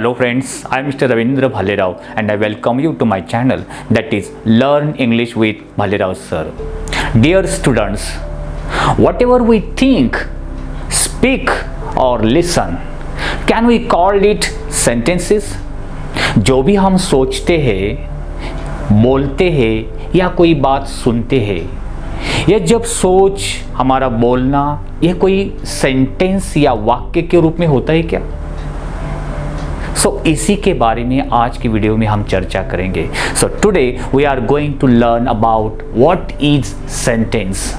Hello friends, I am Mr. Ravindra Bhallerao and I welcome you to my channel that is Learn English with Bhallerao Sir. Dear students, whatever we think, speak or listen, can we call it sentences? जो भी हम सोचते हैं, बोलते हैं या कोई बात सुनते हैं, यह जब सोच हमारा बोलना यह कोई सेंटेंस या वाक्य के रूप में होता है क्या? इसी के बारे में आज की वीडियो में हम चर्चा करेंगे. Today we are going to learn about what is sentence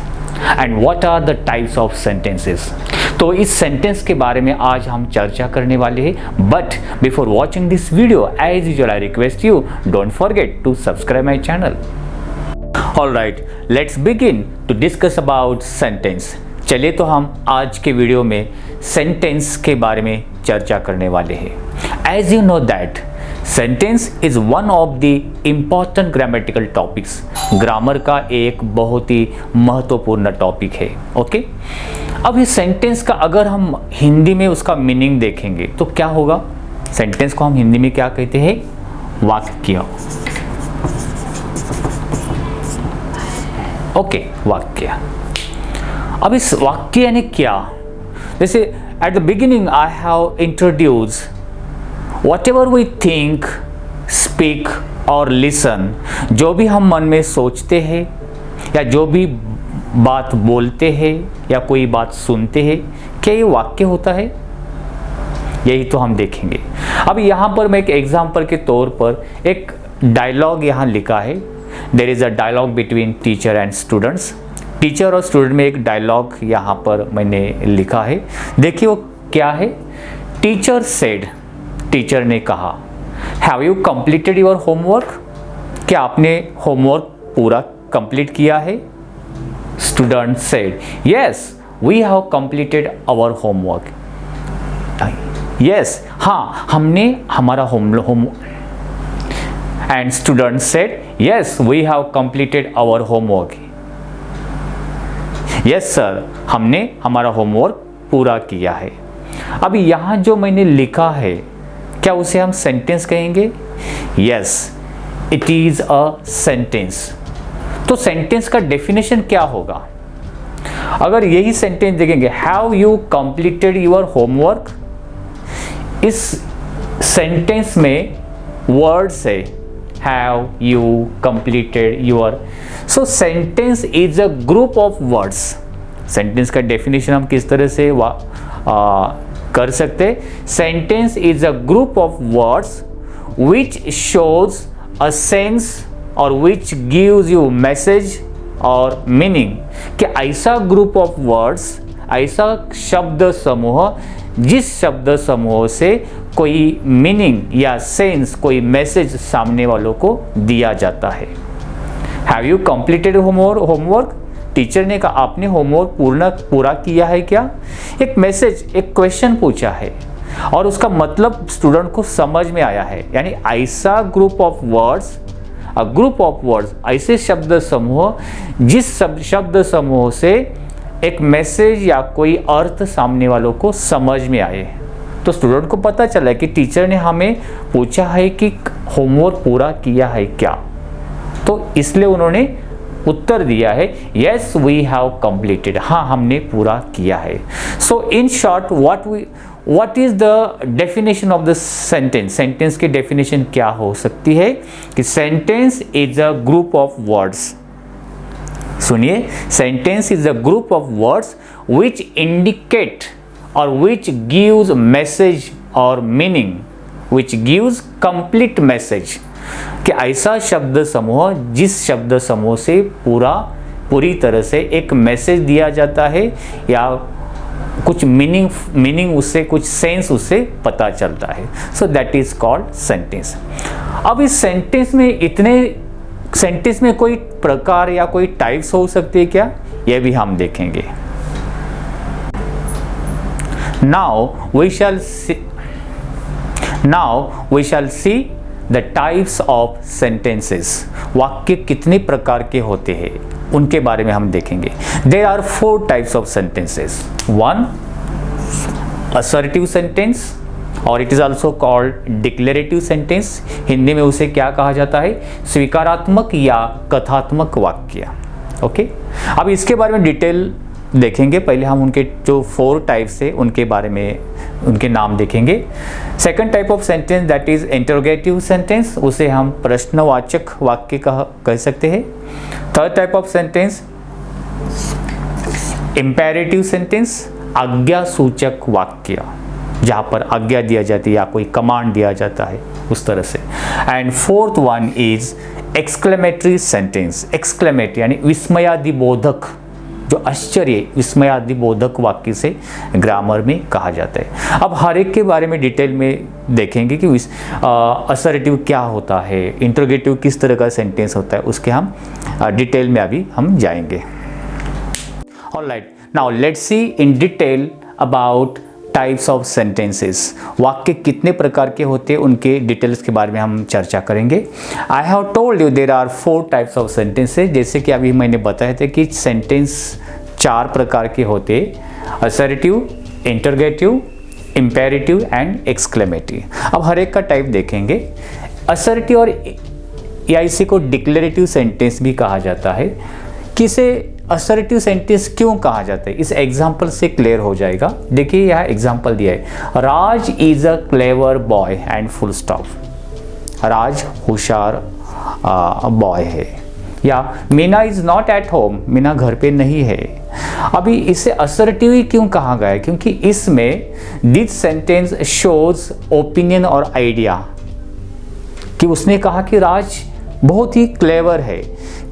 and what are the types of sentences. तो इस सेंटेंस के बारे में आज हम चर्चा करने वाले हैं. But before watching this video, as usual I request you, don't forget to subscribe my channel. Alright, let's begin to discuss about sentence. चलिए तो हम आज के वीडियो में सेंटेंस के बारे में चर्चा करने वाले हैं. As you know that sentence is one of the important grammatical topics. Grammar का एक बहुत ही महत्वपूर्ण टॉपिक है. ओके, अब इस सेंटेंस का अगर हम हिंदी में उसका मीनिंग देखेंगे तो क्या होगा? सेंटेंस को हम हिंदी में क्या कहते हैं? वाक्य. ओके, वाक्य. अब इस वाक्य यानी क्या? जैसे at the beginning I have introduce whatever we think, speak और listen. जो भी हम मन में सोचते हैं या जो भी बात बोलते हैं या कोई बात सुनते हैं, क्या ये वाक्य होता है? यही तो हम देखेंगे. अब यहाँ पर मैं एक एग्जाम्पल के तौर पर एक डायलॉग यहाँ लिखा है. There is a dialogue between teacher and students. Teacher और स्टूडेंट में एक डायलॉग यहाँ पर मैंने लिखा है. देखिए वो क्या है. टीचर सेड, टीचर ने कहा, have you completed your homework? क्या आपने होमवर्क पूरा कंप्लीट किया है? Student said, yes we have completed our homework. Yes, हाँ हमने हमारा home and student said, yes we have completed our homework. Yes sir, हमने हमारा होमवर्क पूरा किया है. अब यहाँ जो मैंने लिखा है, क्या उसे हम सेंटेंस कहेंगे? Yes, it is a sentence. तो सेंटेंस का डेफिनेशन क्या होगा? अगर यही सेंटेंस देखेंगे, have you completed your homework, इस सेंटेंस में वर्ड्स है have you completed your. So sentence is a group of words. Sentence का डेफिनेशन हम किस तरह से कर सकते? Sentence is a group of words which shows a sense और विच गिव्स यू मैसेज और मीनिंग. कि ऐसा ग्रुप ऑफ वर्ड्स, ऐसा शब्द समूह जिस शब्द समूह से कोई मीनिंग या सेंस, कोई मैसेज सामने वालों को दिया जाता है. Have you completed homework? Teacher ने कहा, आपने होमवर्क पूरा किया है क्या? एक मैसेज, एक क्वेश्चन पूछा है और उसका मतलब स्टूडेंट को समझ में आया है. यानी ऐसा group of words, a group of words, ऐसे शब्द समूह जिस शब्द समूह से एक मैसेज या कोई अर्थ सामने वालों को समझ में आए. तो स्टूडेंट को पता चला कि टीचर ने हमें पूछा है कि होमवर्क पूरा किया है क्या. तो इसलिए उन्होंने उत्तर दिया है, यस वी हैव कंप्लीटेड, हाँ हमने पूरा किया है. So in short what is the definition of the sentence? Sentence की डेफिनेशन क्या हो सकती है? कि sentence is a group of words. सुनिए, sentence is a group of words which indicate और विच गिव्स मैसेज और meaning, which gives complete message. कि ऐसा शब्द समूह जिस शब्द समूह से पूरी तरह से एक मैसेज दिया जाता है या कुछ मीनिंग उससे, कुछ सेंस उससे पता चलता है. So that is called sentence. अब इस सेंटेंस में कोई प्रकार या कोई टाइप्स हो सकते हैं क्या? यह भी हम देखेंगे. Now we shall see the types of sentences. वाक्य कितने प्रकार के होते हैं उनके बारे में हम देखेंगे. There are 4 types of sentences. 1, assertive sentence. और it is also called declarative sentence. Hindi में उसे क्या कहा जाता है? स्वीकारात्मक या कथात्मक वाक्य। ओके, अब इसके बारे में डिटेल देखेंगे। पहले हम उनके जो 4 टाइप्स है उनके बारे में उनके नाम देखेंगे। Second type of sentence that is interrogative sentence, उसे हम प्रश्नवाचक वाक्य कह सकते हैं। Third type of sentence imperative sentence, आज्ञा सूचक वाक्य, जहाँ पर आज्ञा दिया जाती है या कोई कमांड दिया जाता है उस तरह से। And fourth one is exclamatory sentence, exclamatory यानी विस्मयादिबोधक, जो आश्चर्य विस्मयादिबोधक वाक्य से ग्रामर में कहा जाता है। अब हर एक के बारे में डिटेल में देखेंगे कि असर्टिव क्या होता है, इंटरोगेटिव किस तरह का सेंटेंस होता है, उसके हम डिटेल में अभी हम जाएंगे। Alright, now let's see in detail about types of sentences. वाक्य कितने प्रकार के होते हैं उनके डिटेल्स के बारे में हम चर्चा करेंगे। I have told you there are 4 types of sentences. जैसे कि अभी मैंने बताया था कि सेंटेंस 4 प्रकार के होते, assertive, interrogative, imperative and exclamatory. अब हर एक का टाइप देखेंगे। असर्टिव और या इसी को डिक्लेरेटिव सेंटेंस भी कहा जाता है। किसे असर्टिव सेंटेंस क्यों कहा जाता है, इस एग्जाम्पल से क्लियर हो जाएगा। देखिए यह एग्जाम्पल दिया है, Raj is a clever boy and full stop. Raj होशियार बॉय है। या Meena is not at home, Meena घर पे नहीं है। अभी इसे असर्टिव ही क्यों कहा गया है? क्योंकि इसमें दिस सेंटेंस शोज ओपिनियन और आइडिया, कि उसने कहा कि राज बहुत ही क्लेवर है,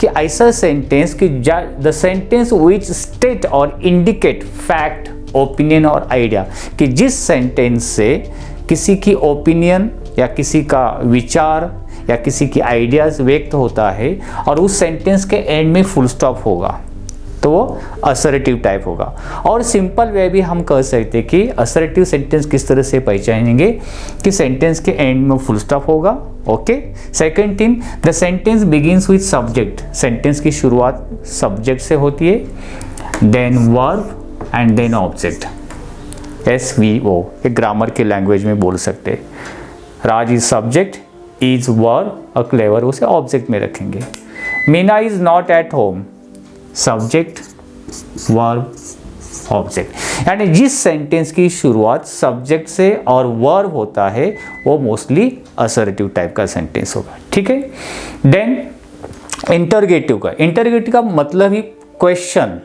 कि ऐसा सेंटेंस कि द सेंटेंस विच स्टेट और इंडिकेट फैक्ट, ओपिनियन और आइडिया, कि जिस सेंटेंस से किसी की ओपिनियन या किसी का विचार या किसी की आइडियाज व्यक्त होता है और उस सेंटेंस के एंड में फुल स्टॉप होगा, तो वो असर्टिव टाइप होगा। और सिंपल वे भी हम कह सकते हैं कि असर्टिव सेंटेंस किस तरह से पहचानेंगे कि सेंटेंस के एंड में फुल स्टॉप होगा। Okay, second thing, the sentence begins with subject, sentence की शुरुआत सब्जेक्ट से होती है, then verb and then object, SVO, एक ग्रामर के लैंग्वेज में बोल सकते हैं। Raj is subject, is verb, a clever उसे ऑब्जेक्ट में रखेंगे। Meena is not at home, subject, verb, object. यानी जिस सेंटेंस की शुरुआत सब्जेक्ट से और वर्ब होता है वो मोस्टली असर्टिव टाइप का सेंटेंस होगा। ठीक है, देन इंटरोगेटिव का मतलब ही क्वेश्चन,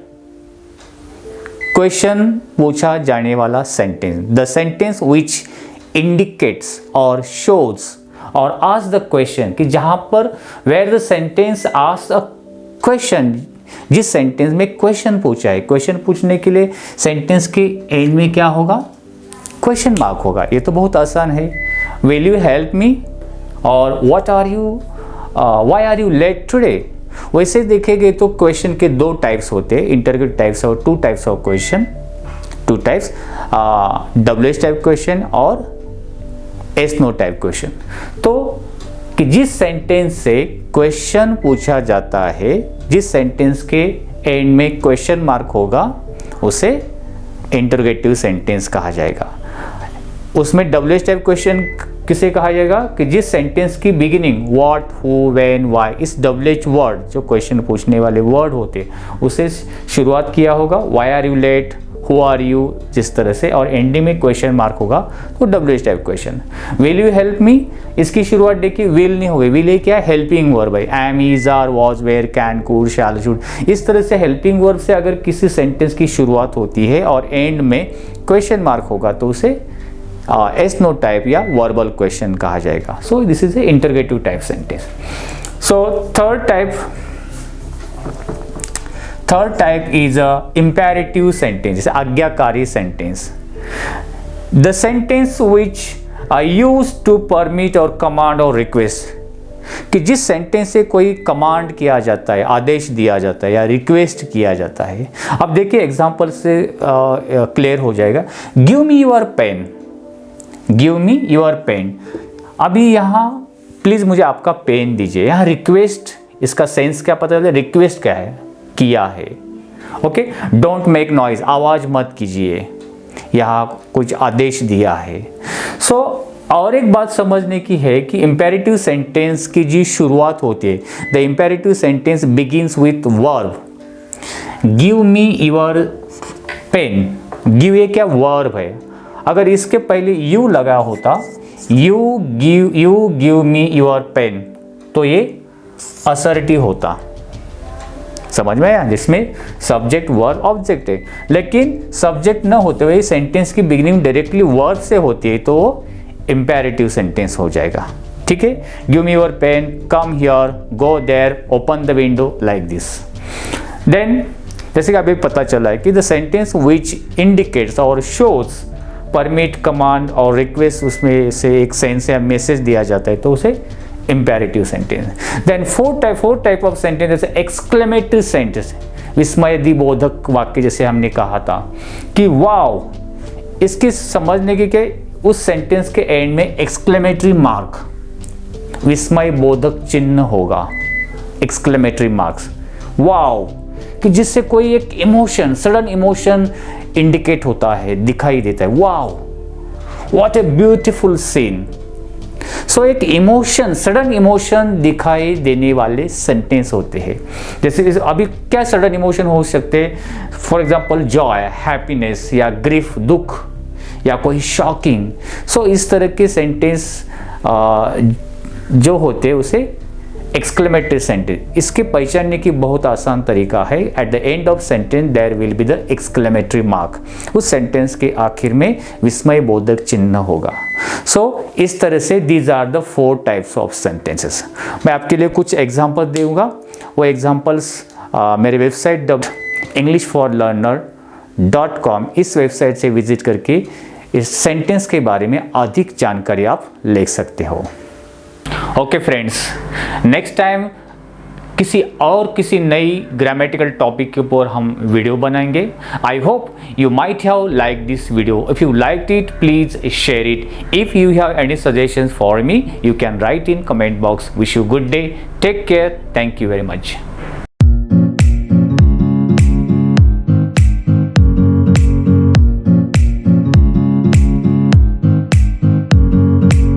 क्वेश्चन पूछा जाने वाला sentence. The sentence which indicates और शोज और आस्क द क्वेश्चन, कि जहां पर where the sentence ask a question, जिस सेंटेंस में क्वेश्चन पूछा है, क्वेश्चन पूछने के लिए सेंटेंस के एंड में क्या होगा? क्वेश्चन मार्क होगा। ये तो बहुत आसान है। विल यू हेल्प मी और what are you, why are you late today. वैसे देखेंगे तो क्वेश्चन के 2 टाइप्स होते हैं, इंटरोगेटिव टाइप्स और 2 types of question, 2 types, WH type question और SNO टाइप क्वेश्चन। तो कि जिस सेंटेंस से क्वेश्चन पूछा जाता है, जिस सेंटेंस के एंड में क्वेश्चन मार्क होगा, उसे इंटरोगेटिव सेंटेंस कहा जाएगा। उसमें WH टाइप क्वेश्चन किसे कहा जाएगा? कि जिस सेंटेंस की beginning what, who, when, why, इस WH वर्ड, जो क्वेश्चन पूछने वाले वर्ड होते, उसे शुरुआत किया होगा। Why are you late, who are you, जिस तरह से, और एंडिंग में क्वेश्चन मार्क होगा, तो WH type question. Will you help me, इसकी शुरुआत देखिए विल नहीं होगी, विल क्या है? हेल्पिंग वर्ब है। Am, is, are, was, were, can, could, shall, should, इस तरह से हेल्पिंग वर्ब से अगर किसी सेंटेंस की शुरुआत होती है और एंड में क्वेश्चन मार्क होगा तो उसे SNO टाइप या वर्बल क्वेश्चन कहा जाएगा। So this is a interrogative type sentence. So third type is a imperative sentence, जैसे आज्ञाकारी sentence. The sentence which use to permit और कमांड और रिक्वेस्ट, कि जिस सेंटेंस से कोई कमांड किया जाता है, आदेश दिया जाता है या रिक्वेस्ट किया जाता है। अब देखिए एग्जांपल से क्लियर हो जाएगा। Give me your pen, give me your pen. अभी यहाँ प्लीज़ मुझे आपका पेन दीजिए। यहाँ रिक्वेस्ट, इसका सेंस क्या पता चलता है? रिक्वेस्ट क्या है? किया है। ओके, डोंट मेक नॉइज, आवाज़ मत कीजिए। यहाँ कुछ आदेश दिया है। सो और एक बात समझने की है कि इम्पेरेटिव सेंटेंस की जी शुरुआत होती है, the imperative sentence begins with verb. Give me your pen, give ये क्या वर्ब है, अगर इसके पहले यू लगा होता, you give me your pen, तो ये असर्टिव होता, समझ में आया, जिसमें सब्जेक्ट वर्ब ऑब्जेक्ट है। लेकिन सब्जेक्ट न होते हुए सेंटेंस की बिगिनिंग डायरेक्टली वर्ब से होती है तो इम्पेरेटिव सेंटेंस हो जाएगा। ठीक है, give me your pen, come here, go there, open the window, like this. Then जैसे कि अभी पता चला है कि द सेंटेंस विच इंडिकेट्स और शोज परमिट, कमांड और रिक्वेस्ट, उसमें से एक सेंस या मैसेज दिया जाता है तो उसे imperative sentence. Then four type of sentence, जैसे एक्सक्लेमेटरी सेंटेंस, विस्मयदिबोधक वाक्य, जैसे हमने कहा था कि वाओ, इसकी समझने की कि उस सेंटेंस के एंड में एक्सक्लेमेटरी मार्क, विस्मय बोधक चिन्ह होगा, एक्सक्लेमेटरी मार्क्स, वाओ, कि जिससे कोई एक इमोशन, सडन इमोशन इंडिकेट होता है, दिखाई देता है, wow what a beautiful scene. So एक इमोशन, सडन इमोशन दिखाई देने वाले सेंटेंस होते हैं। जैसे अभी क्या सडन इमोशन हो सकते हैं, फॉर एग्जांपल जॉय, हैप्पीनेस, या ग्रीफ, दुख, या कोई शॉकिंग। सो इस तरह के सेंटेंस जो होते हैं उसे एक्सक्लेमेटरी सेंटेंस। इसके पहचानने की बहुत आसान तरीका है, at the end of sentence there will be the exclamatory mark, उस सेंटेंस के आखिर में विस्मय बोधक चिन्ह होगा। सो इस तरह से these are the 4 types of sentences. मैं आपके लिए कुछ एग्जांपल दूंगा, वो एग्जांपल्स मेरे वेबसाइट द englishforlearner.com, इस वेबसाइट से विजिट करके इस सेंटेंस के बारे में अधिक जानकारी आप ले सकते हो। ओके फ्रेंड्स, नेक्स्ट टाइम किसी नई ग्रामेटिकल टॉपिक के ऊपर हम वीडियो बनाएंगे। I hope you might have like this video. If you liked it, please share it. If you have any suggestions for me, you can write in comment box. Wish you good day. Take care. Thank you very much.